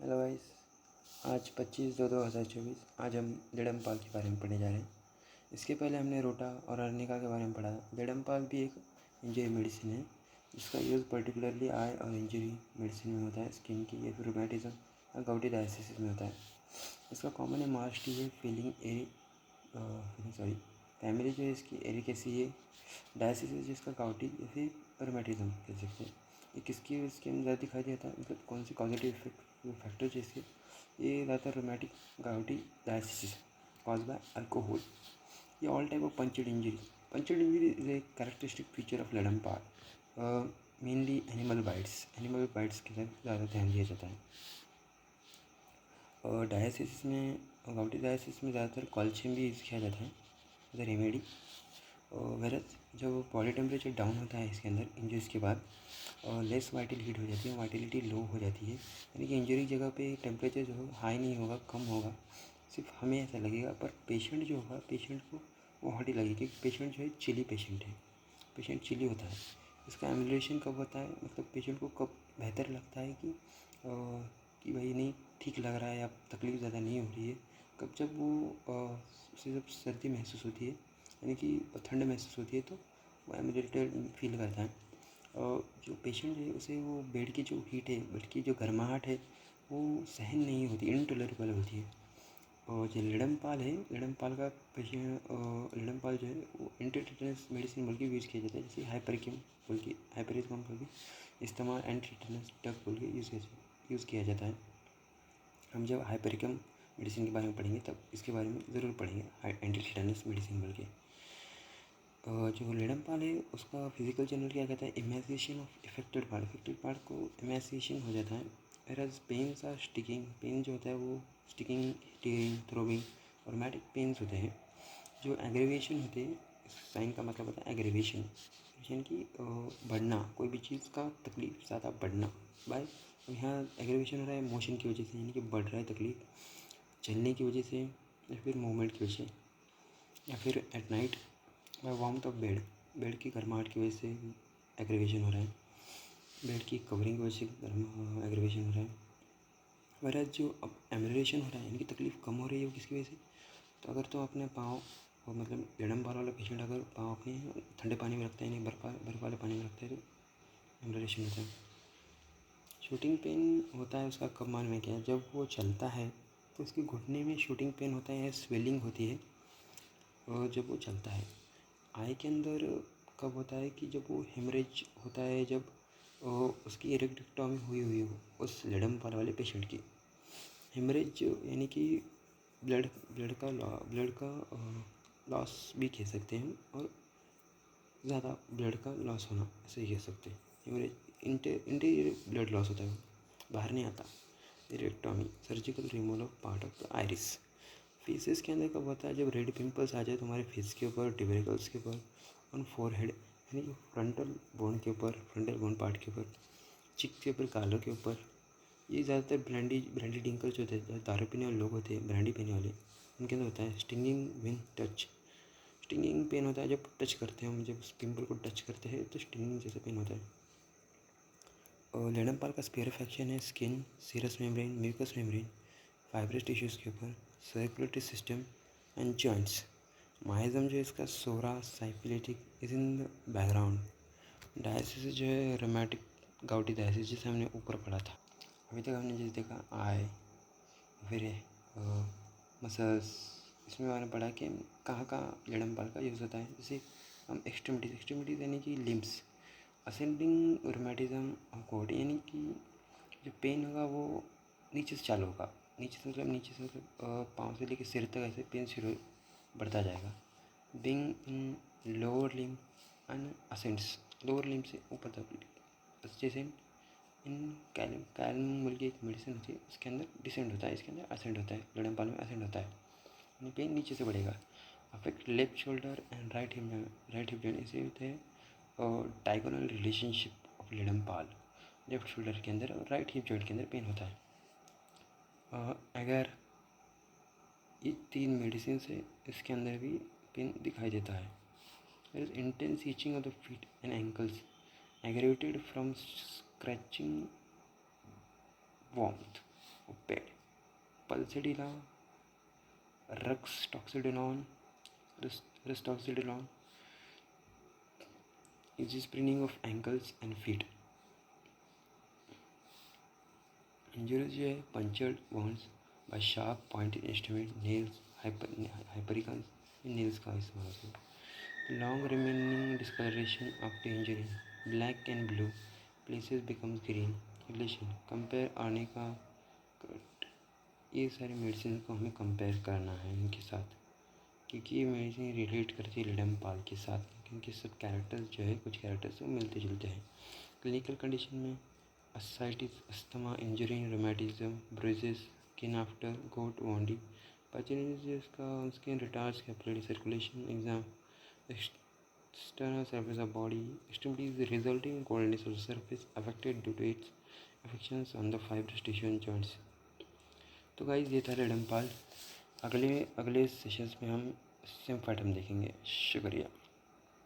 Hello guys. आज 25/2/2024 आज हम लिडमपाल के बारे में पढ़ने जा रहे हैं। इसके पहले हमने रोटा और अर्निका के बारे में पढ़ा। लिडमपाल भी एक इंजरी मेडिसिन है जिसका यूज़ पर्टिकुलरली आई और इंजरी मेडिसिन में होता है, स्किन की या फिर रूमेटिज्म और गाउटी डायसिस में होता है। इसका कॉमन है मास्टी है, फीलिंग फैमिली जो है इसकी एरिकेसी है, डायसिस जिसका गाउटी या फिर रूमेटिज्म कह सकते हैं। ये किसकी इसके अंदर ज़्यादा दिखाई देता है, मतलब कौन सी पॉजिटिव फैक्टर जो इसके, ये ज़्यादातर rheumatic gouty diathesis cause by alcohol. ये all type of punctured injury is a characteristic feature of Ledum pal. Mainly animal bites के साथ ज़्यादा ध्यान दिया जाता है। और डायसिस में, गाउटी डायसिस में ज़्यादातर कैल्शियम भी यूज़ किया जाता है एज ए रेमेडी। वैरस जब बॉडी टेम्परेचर डाउन होता है इसके अंदर इंजरीज के बाद, लेस वाइटल हो जाती है, वाइटलिटी लो हो जाती है, यानी कि इंजरी जगह पे टेम्परेचर जो हाई नहीं होगा, कम होगा, सिर्फ हमें ऐसा लगेगा, पर पेशेंट जो होगा पेशेंट को वो हॉट ही लगेगी, क्योंकि पेशेंट जो है चिली पेशेंट है, पेशेंट चिली होता है। इसका एम्यूलेशन कब होता है, मतलब पेशेंट को कब बेहतर लगता है कि भाई नहीं ठीक लग रहा है या तकलीफ़ ज़्यादा नहीं हो रही है, कब जब वो उसे जब सर्दी महसूस होती है, यानी कि ठंड महसूस होती है, तो वो एम्यूलेटेड फील करता है। और जो पेशेंट है उसे वो बेड की जो हीट है, बेड की जो गर्माहट है, वो सहन नहीं होती, इनटॉलरेबल होती है। और जो लिडमपाल है, लिडमपाल जो है वो एंटी टिटेनस मेडिसिन बोल के यूज़ किया जाता है, जैसे हाइपरिकम का भी इस्तेमाल एंटी टिटेनस ड्रग बोल के यूज़ किया जाता है। हम जब हाइपरिकम मेडिसिन के बारे में पढ़ेंगे तब इसके बारे में ज़रूर पढ़ेंगे, एंटी टिटेनस मेडिसिन बोल के। जो लिडमपाल है उसका फिजिकल जनरल क्या कहता है, इमेसिएशन ऑफ इफेक्टेड पार्ट को इमेसिएशन हो जाता है। As pains are sticking, pain जो होता है वो स्टिकिंग, टीयरिंग, थ्रोबिंग और रोमैटिक पेन्स होते हैं। जो एग्रीवेशन होते हैं, साइन का मतलब होता है एग्रीवेशन, यानी कि बढ़ना, कोई भी चीज़ का तकलीफ ज़्यादा बढ़ना बाय, यहाँ एग्रीवेशन हो रहा है मोशन की वजह से, यानी कि बढ़ रहा है तकलीफ, चलने की वजह से या फिर मूवमेंट की वजह से, या फिर at night by warmth of bed की गर्माहट की वजह से एग्रीवेशन हो रहा है, बेड की कवरिंग की वजह से एग्रीवेशन हो रहा है। वरस जो अब एम्यूलेशन हो रहा है, इनकी तकलीफ़ कम हो रही है, वो किसकी वजह से, तो अगर तो अपने पाँव, और मतलब लिडमपाल वाला पेशेंट अगर पाँव अपने ठंडे पानी में रखता है, नहीं बर्फ़ वाले पानी में रखता है, तो एम्यूलेशन होता है। शूटिंग पेन होता है उसका कब मान में क्या है, जब वो चलता है तो उसके घुटने में शूटिंग पेन होता है, स्वेलिंग होती है, और जब वो चलता है। आई के अंदर कब होता है कि जब वो हेमरेज होता है, जब उसकी एरेक्टेक्टोमी हुई हो उस लिडमपाल वाले पेशेंट की। हेमरेज यानी कि ब्लड का लॉस भी कह सकते हैं, और ज़्यादा ब्लड का लॉस होना ऐसे ही कह सकते हैं। हेमरेज इंटीरियर ब्लड लॉस होता है, बाहर नहीं आता। Iridectomy, surgical removal of part of the iris. Faeces के अंदर कब होता है, जब रेड पिंपल्स आ जाए तुम्हारे फेस के ऊपर, टिबरेकल्स के ऊपर, ऑन फोरहेड, यानी कि फ्रंटल बोन के ऊपर, फ्रंटल बोन पार्ट के ऊपर, चिक के ऊपर, गालों के ऊपर। ये ज़्यादातर ब्रांडी ड्रिंकर जो होते हैं, दारू पीने वाले लोग होते हैं, ब्रांडी पीने वाले, उनके अंदर होता है। Stinging when touch, stinging pain होता है जब टच करते हैं हम, जब उस पिंपल को टच करते हैं तो स्टिंगिंग जैसा पेन होता है। और लिडमपाल का स्पेयर फैक्शन है skin, serous membrane, mucous membrane, fibrous tissues के ऊपर, circulatory system and joints. Miasm जो है इसका psora syphilitic is in the background. Diathesis जो है रोमैटिक गाउटी डायसिस, जिसे हमने ऊपर पढ़ा था। अभी तक हमने जैसे देखा आई, फिर मसल्स, इसमें मैंने पढ़ा कि कहाँ कहाँ लिडमपाल का यूज़ होता है। जैसे हम एक्सट्रीमिटीज़ यानी कि लिम्स, असेंडिंग रोमैटिज्म ऑफ कोड, यानी कि जो पेन होगा वो नीचे से चालू होगा, नीचे से मतलब पाँव से लेकर सिर तक ऐसे पेन शुरू बढ़ता जाएगा। Being in lower limb and ascends, lower limb से ऊपर तक, जैसे इन कैलम बोल के एक मेडिसिन होती है, उसके अंदर डिसेंड होता है, इसके अंदर असेंड होता है, लिडमपाल में असेंड होता है, यानी पेन नीचे से बढ़ेगा। Affect left shoulder and right hip joint, इसे होते हैं और diagonal relationship of Ledum pal, left shoulder के अंदर और राइट हिप जॉइंट के अंदर पेन होता है। अगर ये 3 मेडिसिन से इसके अंदर भी पेन दिखाई देता है। There is intense itching of the feet and ankles aggravated from scratching warmth. Bed Pulsatilla रक्सटोक्सिडिलॉन is spraining of ankles and feet. Injuries जो है punctured wounds by sharp pointed instrument, nails, hypericons, nails का इस्तेमाल होता है. Long remaining discoloration after injury, black and blue, places becomes green. Relation, compare arnica. ये सारी medicine को हमें कंपेयर करना है इनके साथ, क्योंकि ये मेडिसिन रिलेट करती है लिडमपाल के साथ, क्योंकि सब कैरेक्टर्स जो है कुछ कैरेक्टर्स से मिलते जुलते हैं. क्लिनिकल कंडीशन में ascites, asthma, injury, rheumatism, bruises, skin after gout wounding, pathogenesis का skin retards capillary circulation, exam, external surface of body, extremities resulting in coldness of the surface affected due to its affections on the fibrous tissue and joints. तो guys ये था लिडमपाल. अगले sessions में हम सिम्फाटम देखेंगे. शुक्रिया.